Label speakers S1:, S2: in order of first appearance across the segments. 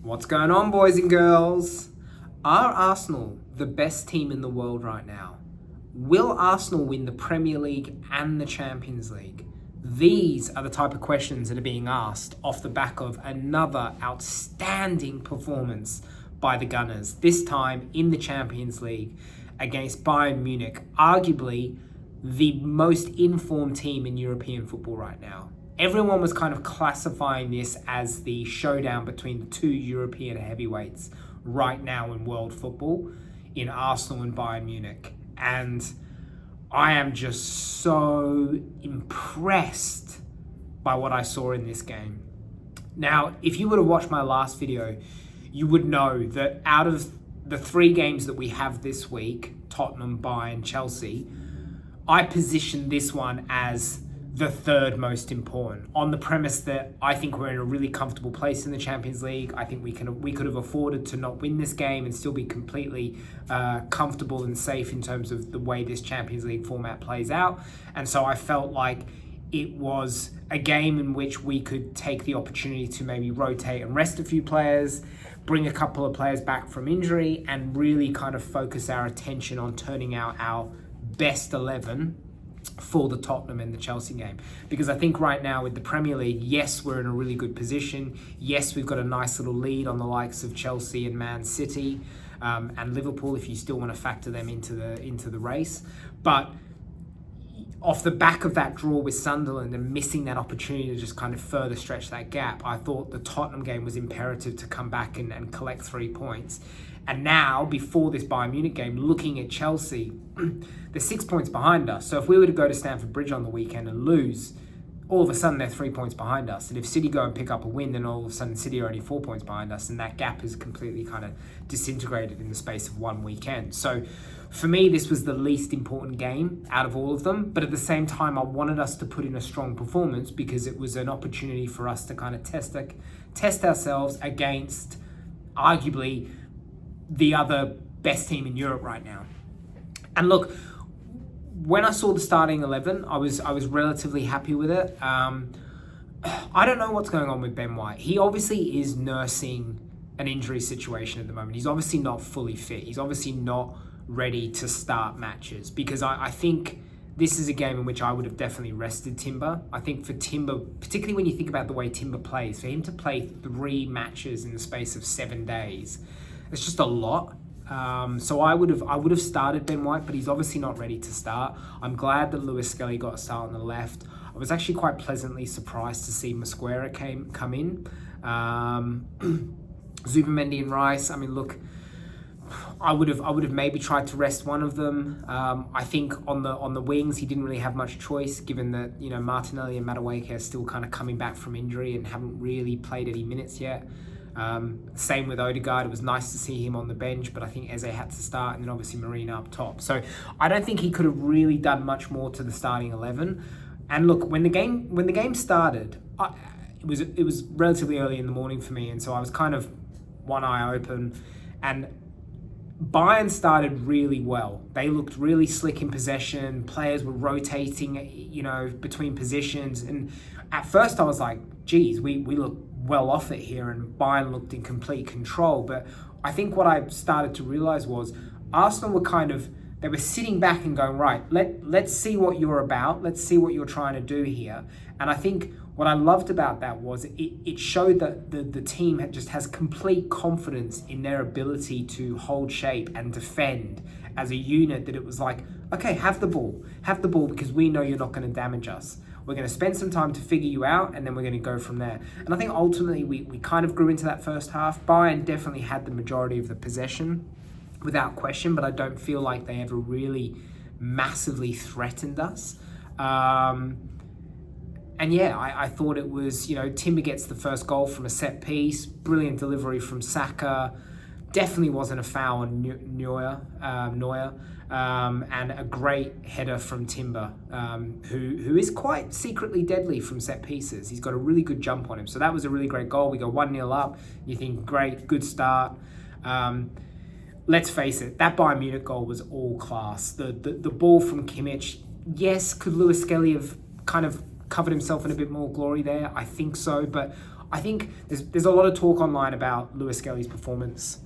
S1: What's going on, boys and girls? Are Arsenal the best team in the world right now? Will Arsenal win the Premier League and the Champions League? These are the type of questions that are being asked off the back of another outstanding performance by the Gunners, this time in the Champions League against Bayern Munich, arguably the most informed team in European football right now. Everyone was kind of classifying this as the showdown between the two European heavyweights right now in world football, in Arsenal and Bayern Munich. And I am just so impressed by what I saw in this game. Now, if you would have watched my last video, you would know that out of the three games that we have this week, Tottenham, Bayern, Chelsea, I positioned this one as the third most important, on the premise that I think we're in a really comfortable place in the Champions League. I think we could have afforded to not win this game and still be completely comfortable and safe in terms of the way this Champions League format plays out. And so I felt like it was a game in which we could take the opportunity to maybe rotate and rest a few players, bring a couple of players back from injury, and really kind of focus our attention on turning out our best 11 for the Tottenham and the Chelsea game. Because I think right now with the Premier League, yes, we're in a really good position. Yes, we've got a nice little lead on the likes of Chelsea and Man City and Liverpool, if you still want to factor them into the race. But off the back of that draw with Sunderland and missing that opportunity to just kind of further stretch that gap, I thought the Tottenham game was imperative to come back and collect 3 points. And now, before this Bayern Munich game, looking at Chelsea, they're 6 points behind us. So if we were to go to Stamford Bridge on the weekend and lose, all of a sudden they're 3 points behind us. And if City go and pick up a win, then all of a sudden City are only 4 points behind us. And that gap is completely kind of disintegrated in the space of one weekend. So for me, this was the least important game out of all of them. But at the same time, I wanted us to put in a strong performance because it was an opportunity for us to kind of test ourselves against arguably the other best team in Europe right now. And look, when I saw the starting 11, I was relatively happy with it. I don't know what's going on with Ben White. He obviously is nursing an injury situation at the moment. He's obviously not fully fit. He's obviously not ready to start matches, because I think this is a game in which I would have definitely rested Timber. I think for Timber, particularly when you think about the way Timber plays, for him to play 3 matches in the space of 7 days, it's just a lot. So I would have started Ben White, but he's obviously not ready to start. I'm glad that Lewis Skelly got a start on the left. I was actually quite pleasantly surprised to see Mosquera come in. Zubimendi and Rice. I mean, look, I would have maybe tried to rest one of them. I think on the wings he didn't really have much choice, given that Martinelli and Madueke are still kind of coming back from injury and haven't really played any minutes yet. Same with Odegaard. It was nice to see him on the bench, but I think Eze had to start, and then obviously Marina up top. So I don't think he could have really done much more to the starting 11. And look, when the game started, it was relatively early in the morning for me, and so I was kind of one eye open. And Bayern started really well. They looked really slick in possession. Players were rotating, between positions. And at first I was like, geez, we look well off it here, and Bayern looked in complete control. But I think what I started to realize was Arsenal were they were sitting back and going, right, let's see what you're about. Let's see what you're trying to do here. And I think what I loved about that was it showed that the team has complete confidence in their ability to hold shape and defend as a unit, that it was like, okay, have the ball because we know you're not going to damage us. We're going to spend some time to figure you out, and then we're going to go from there. And I think ultimately we kind of grew into that first half. Bayern definitely had the majority of the possession, without question, but I don't feel like they ever really massively threatened us. And yeah, I thought it was, Timber gets the first goal from a set piece, brilliant delivery from Saka. Definitely wasn't a foul on Neuer, and a great header from Timber, who is quite secretly deadly from set pieces. He's got a really good jump on him. So that was a really great goal. We go 1-0 up. You think, great, good start. Let's face it, that Bayern Munich goal was all class. The ball from Kimmich, yes, could Lewis Skelly have kind of covered himself in a bit more glory there? I think so, but I think there's a lot of talk online about Lewis Skelly's performance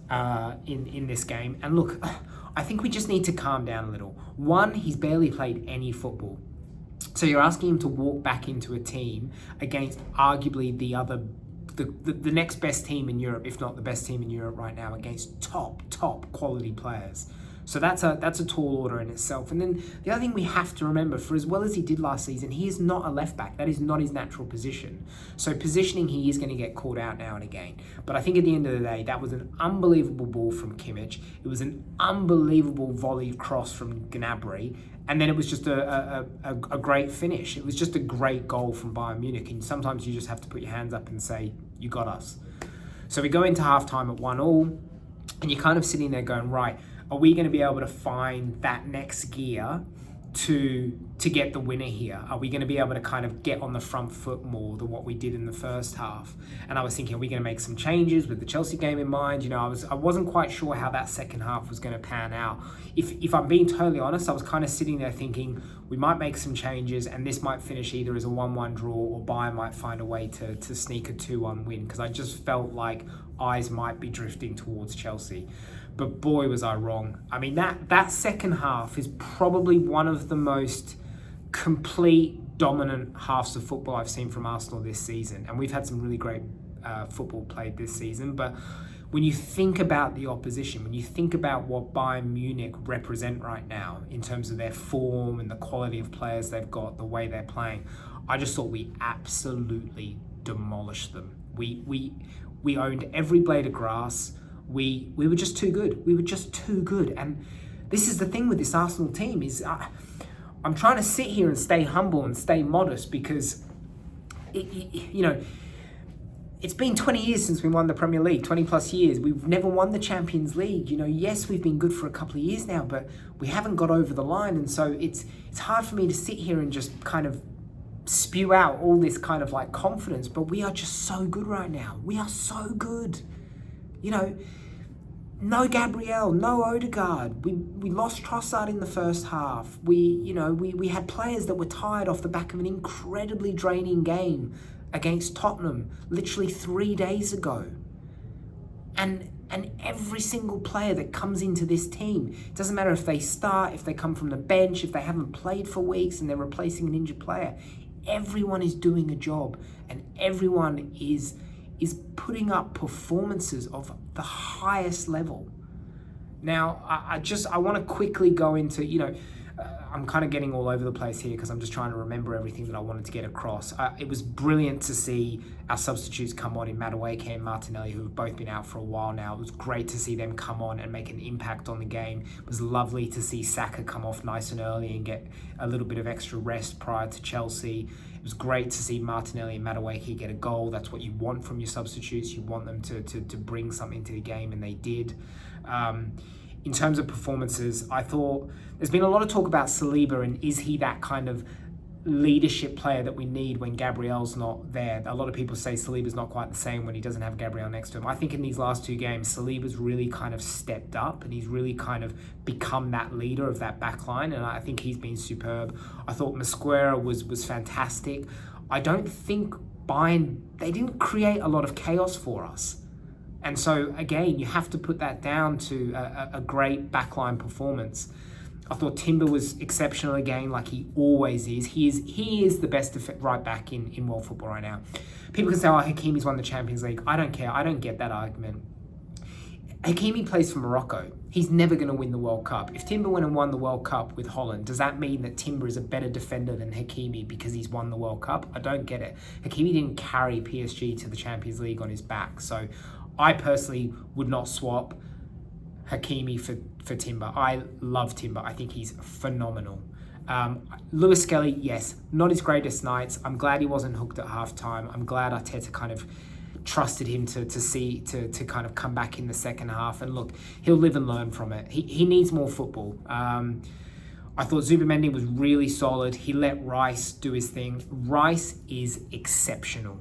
S1: in this game. And look, I think we just need to calm down a little. One, he's barely played any football. So you're asking him to walk back into a team against arguably the next best team in Europe, if not the best team in Europe right now, against top quality players. So that's a tall order in itself. And then the other thing we have to remember, for as well as he did last season, he is not a left back. That is not his natural position. So positioning, he is going to get called out now and again. But I think at the end of the day, that was an unbelievable ball from Kimmich. It was an unbelievable volleyed cross from Gnabry. And then it was just a great finish. It was just a great goal from Bayern Munich. And sometimes you just have to put your hands up and say, you got us. So we go into halftime at 1-1, and you're kind of sitting there going, right, are we going to be able to find that next gear to get the winner here? Are we going to be able to kind of get on the front foot more than what we did in the first half? And I was thinking, are we going to make some changes with the Chelsea game in mind? You know, I wasn't quite sure how that second half was going to pan out. If I'm being totally honest, I was kind of sitting there thinking we might make some changes and this might finish either as a 1-1 draw or Bayern might find a way to sneak a 2-1 win, because I just felt like eyes might be drifting towards Chelsea. But boy, was I wrong. I mean, that second half is probably one of the most complete, dominant halves of football I've seen from Arsenal this season. And we've had some really great football played this season. But when you think about the opposition, when you think about what Bayern Munich represent right now in terms of their form and the quality of players they've got, the way they're playing, I just thought we absolutely demolished them. We owned every blade of grass. We were just too good. We were just too good. And this is the thing with this Arsenal team is I'm trying to sit here and stay humble and stay modest because, it's been 20 years since we won the Premier League, 20 plus years. We've never won the Champions League. You know, yes, we've been good for a couple of years now, but we haven't got over the line. And so it's hard for me to sit here and just kind of spew out all this kind of like confidence, but we are just so good right now. We are so good. You know, no Gabriel, no Odegaard. We lost Trossard in the first half. We had players that were tired off the back of an incredibly draining game against Tottenham literally 3 days ago. And every single player that comes into this team, it doesn't matter if they start, if they come from the bench, if they haven't played for weeks and they're replacing an injured player, everyone is doing a job and everyone is putting up performances of the highest level. Now, I want to quickly go into, I'm kind of getting all over the place here because I'm just trying to remember everything that I wanted to get across. It was brilliant to see our substitutes come on in Madueke and Martinelli, who have both been out for a while now. It was great to see them come on and make an impact on the game. It was lovely to see Saka come off nice and early and get a little bit of extra rest prior to Chelsea. It was great to see Martinelli and Madueke get a goal. That's what you want from your substitutes. You want them to bring something to the game, and they did. In terms of performances, I thought there's been a lot of talk about Saliba and is he that kind of leadership player that we need when Gabriel's not there. A lot of people say Saliba's not quite the same when he doesn't have Gabriel next to him. I think in these last two games, Saliba's really kind of stepped up and he's really kind of become that leader of that back line, and I think he's been superb. I thought Mosquera was fantastic. I don't think Bayern, they didn't create a lot of chaos for us. And so, again, you have to put that down to a great backline performance. I thought Timber was exceptional again, like he always is. He is the best right back in world football right now. People can say, oh, Hakimi's won the Champions League. I don't care. I don't get that argument. Hakimi plays for Morocco. He's never going to win the World Cup. If Timber went and won the World Cup with Holland, does that mean that Timber is a better defender than Hakimi because he's won the World Cup? I don't get it. Hakimi didn't carry PSG to the Champions League on his back. So I personally would not swap Hakimi for Timber. I love Timber. I think he's phenomenal. Lewis Skelly, yes, not his greatest nights. I'm glad he wasn't hooked at halftime. I'm glad Arteta kind of trusted him to kind of come back in the second half. And look, he'll live and learn from it. He needs more football. I thought Zubimendi was really solid. He let Rice do his thing. Rice is exceptional.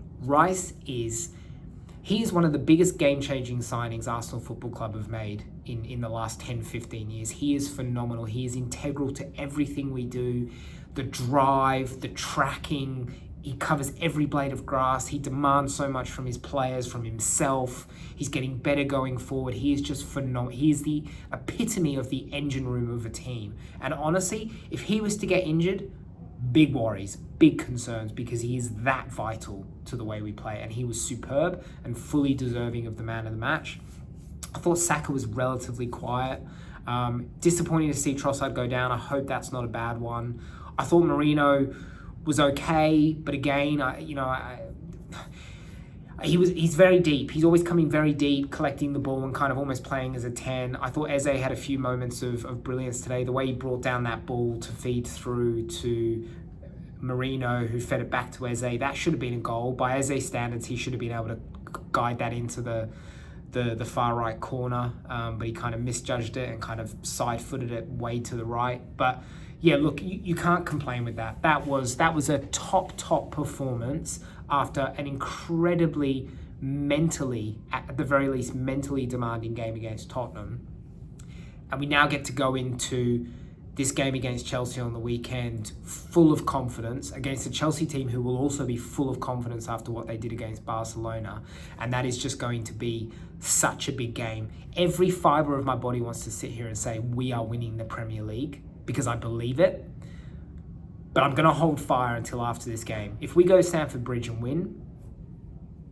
S1: He is one of the biggest game-changing signings Arsenal Football Club have made in the last 10, 15 years. He is phenomenal. He is integral to everything we do. The drive, the tracking, He covers every blade of grass. He demands so much from his players, from himself. He's getting better going forward. He is just phenomenal. He is the epitome of the engine room of a team. And honestly, if he was to get injured, big worries, big concerns, because he is that vital to the way we play. And he was superb and fully deserving of the man of the match. I thought Saka was relatively quiet. Disappointing to see Trossard go down. I hope that's not a bad one. I thought Marino was okay, but again, he's very deep. He's always coming very deep, collecting the ball and kind of almost playing as a 10. I thought Eze had a few moments of brilliance today. The way he brought down that ball to feed through to Marino, who fed it back to Eze, that should have been a goal. By Eze standards, he should have been able to guide that into the far right corner, but he kind of misjudged it and kind of side-footed it way to the right. But yeah, look, you can't complain with that. That was a top performance after an incredibly mentally, at the very least, mentally demanding game against Tottenham. And we now get to go into this game against Chelsea on the weekend full of confidence against a Chelsea team who will also be full of confidence after what they did against Barcelona. And that is just going to be such a big game. Every fibre of my body wants to sit here and say we are winning the Premier League, because I believe it. But I'm going to hold fire until after this game. If we go to Stamford Bridge and win,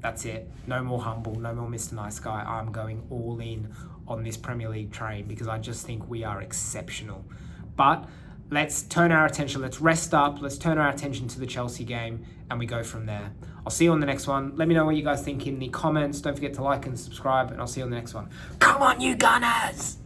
S1: that's it. No more humble, no more Mr. Nice Guy. I'm going all in on this Premier League train because I just think we are exceptional. But let's turn our attention, let's rest up, let's turn our attention to the Chelsea game, and we go from there. I'll see you on the next one. Let me know what you guys think in the comments. Don't forget to like and subscribe, and I'll see you on the next one. Come on, you Gunners!